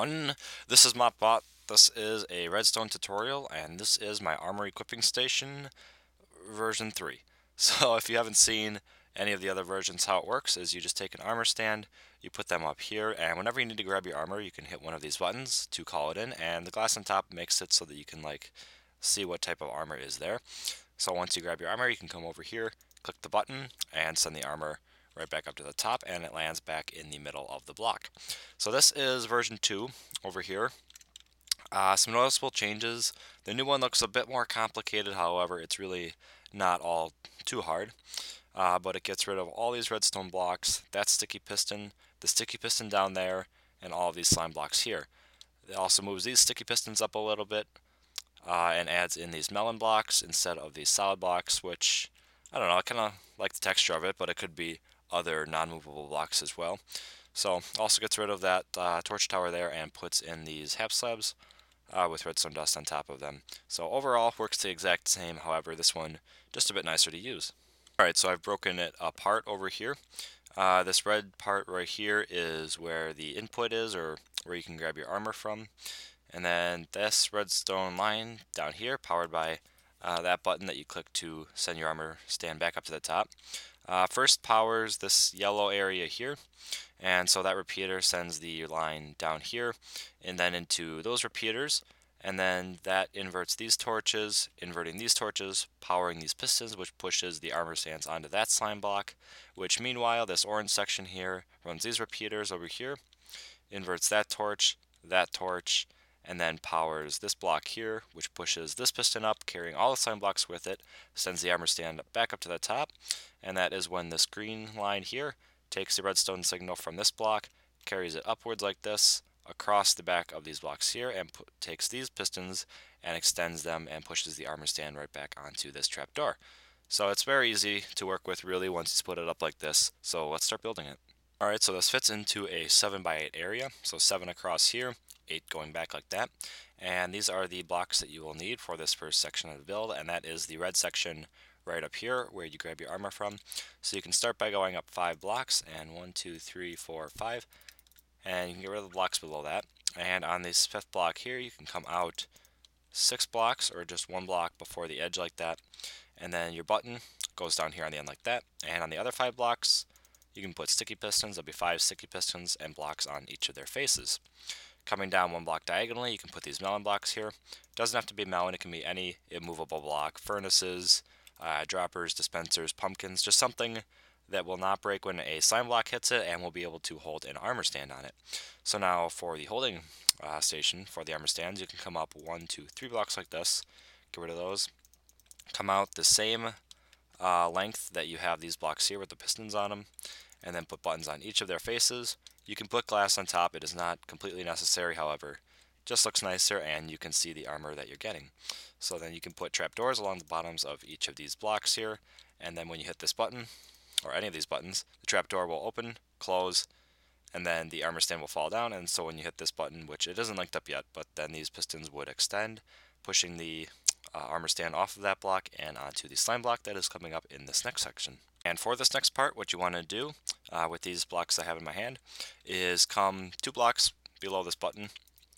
everyone, this is MopBot. This is a redstone tutorial, and this is my armor equipping station version 3. So if you haven't seen any of the other versions, how it works is you just take an armor stand, you put them up here, and whenever you need to grab your armor, you can hit one of these buttons to call it in, and the glass on top makes it so that you can see what type of armor is there. So once you grab your armor, you can come over here, click the button, and send the armor right back up to the top, and it lands back in the middle of the block. So this is version 2 over here. Some noticeable changes. The new one looks a bit more complicated, however, it's really not all too hard. But it gets rid of all these redstone blocks, that sticky piston, the sticky piston down there, and all of these slime blocks here. It also moves these sticky pistons up a little bit, and adds in these melon blocks instead of these solid blocks, which, I don't know, I kind of like the texture of it, but it could be other non-movable blocks as well. So also gets rid of that torch tower there and puts in these half slabs with redstone dust on top of them. So overall works the exact same, however this one just a bit nicer to use. Alright, so I've broken it apart over here. This red part right here is where the input is, or where you can grab your armor from. And then this redstone line down here, powered by that button that you click to send your armor stand back up to the top. First powers this yellow area here, and so that repeater sends the line down here and then into those repeaters, and then that inverts these torches, inverting these torches, powering these pistons, which pushes the armor stands onto that slime block, which meanwhile this orange section here runs these repeaters over here, inverts that torch, and then powers this block here, which pushes this piston up, carrying all the slime blocks with it, sends the armor stand back up to the top, and that is when this green line here takes the redstone signal from this block, carries it upwards like this, across the back of these blocks here, and takes these pistons and extends them and pushes the armor stand right back onto this trapdoor. So it's very easy to work with really once you split it up like this, so let's start building it. Alright, so this fits into a 7x8 area, so 7 across here, 8 going back like that. And these are the blocks that you will need for this first section of the build, and that is the red section right up here where you grab your armor from. So you can start by going up 5 blocks, and 1, 2, 3, 4, 5, and you can get rid of the blocks below that. And on this 5th block here, you can come out 6 blocks, or just 1 block before the edge like that. And then your button goes down here on the end like that. And on the other 5 blocks, you can put sticky pistons. There'll be 5 sticky pistons and blocks on each of their faces. Coming down 1 block diagonally, you can put these melon blocks here. Doesn't have to be melon, it can be any immovable block. Furnaces, droppers, dispensers, pumpkins, just something that will not break when a slime block hits it and will be able to hold an armor stand on it. So now for the holding station for the armor stands, you can come up 1, 2, 3 blocks like this. Get rid of those. Come out the same length that you have these blocks here with the pistons on them, and then put buttons on each of their faces. You can put glass on top, it is not completely necessary, however, just looks nicer and you can see the armor that you're getting. So then you can put trapdoors along the bottoms of each of these blocks here, and then when you hit this button, or any of these buttons, the trapdoor will open, close, and then the armor stand will fall down, and so when you hit this button, which it isn't linked up yet, but then these pistons would extend, pushing the armor stand off of that block and onto the slime block that is coming up in this next section. And for this next part, what you want to do with these blocks I have in my hand is come 2 blocks below this button,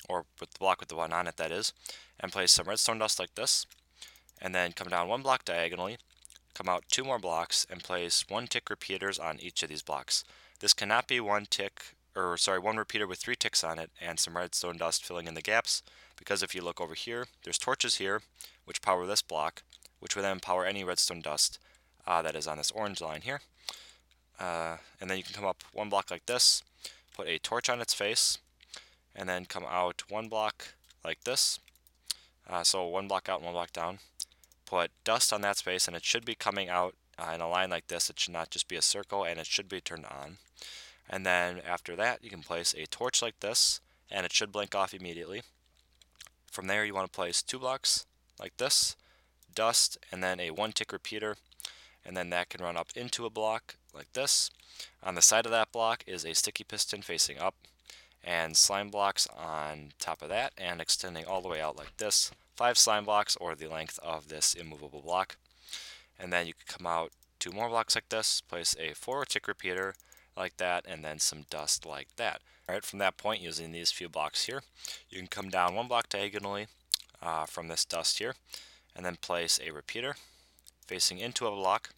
or with the block with the button on it, that is, and place some redstone dust like this, and then come down 1 block diagonally, come out 2 more blocks, and place 1 tick repeaters on each of these blocks. This cannot be 1 repeater with 3 ticks on it and some redstone dust filling in the gaps, because if you look over here, there's torches here, which power this block, which will then power any redstone dust that is on this orange line here. And then you can come up 1 block like this, put a torch on its face, and then come out 1 block like this. So 1 block out and 1 block down. Put dust on that space, and it should be coming out in a line like this. It should not just be a circle, and it should be turned on. And then after that, you can place a torch like this, and it should blink off immediately. From there, you want to place 2 blocks like this, dust, and then a 1 tick repeater, and then that can run up into a block like this. On the side of that block is a sticky piston facing up, and slime blocks on top of that, and extending all the way out like this. 5 slime blocks, or the length of this immovable block. And then you can come out 2 more blocks like this, place a 4 tick repeater, like that, and then some dust like that. Alright, from that point, using these few blocks here, you can come down one block diagonally from this dust here, and then place a repeater facing into a block,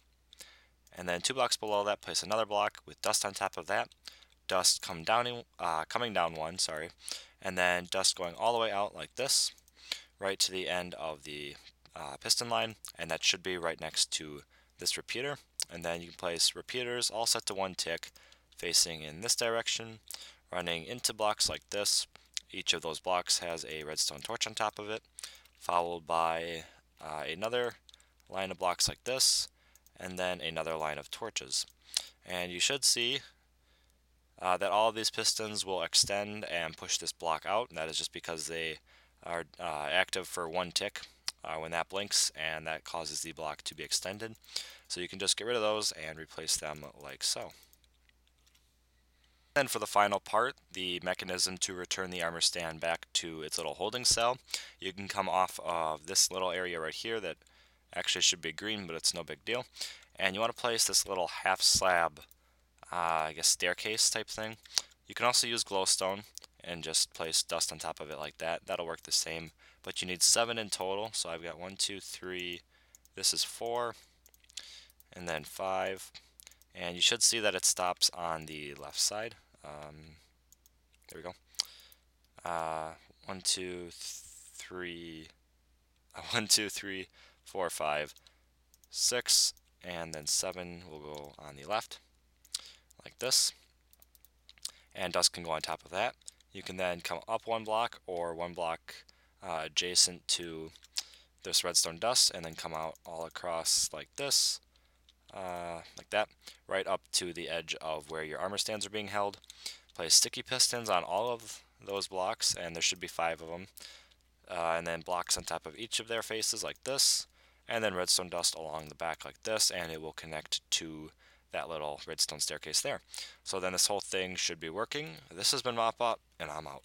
and then 2 blocks below that, place another block with dust on top of that, dust coming down one, sorry, and then dust going all the way out like this, right to the end of the piston line, and that should be right next to this repeater. And then you can place repeaters all set to 1 tick, facing in this direction, running into blocks like this. Each of those blocks has a redstone torch on top of it, followed by another line of blocks like this, and then another line of torches. And you should see that all of these pistons will extend and push this block out, and that is just because they are active for 1 tick when that blinks, and that causes the block to be extended. So you can just get rid of those and replace them like so. Then for the final part, the mechanism to return the armor stand back to its little holding cell, you can come off of this little area right here that actually should be green, but it's no big deal. And you want to place this little half slab, I guess staircase type thing. You can also use glowstone and just place dust on top of it like that. That'll work the same, but you need 7 in total. So I've got 1, 2, 3, this is 4, and then 5. And you should see that it stops on the left side. There we go. 1, 2, 3, 1, 2, 3, 4, 5, 6, and then 7 will go on the left, like this. And dust can go on top of that. You can then come up 1 block or 1 block adjacent to this redstone dust, and then come out all across like this, like that, right up to the edge of where your armor stands are being held. Place sticky pistons on all of those blocks, and there should be 5 of them, and then blocks on top of each of their faces like this, and then redstone dust along the back like this, and it will connect to that little redstone staircase there. So then this whole thing should be working. This has been Mopbot, and I'm out.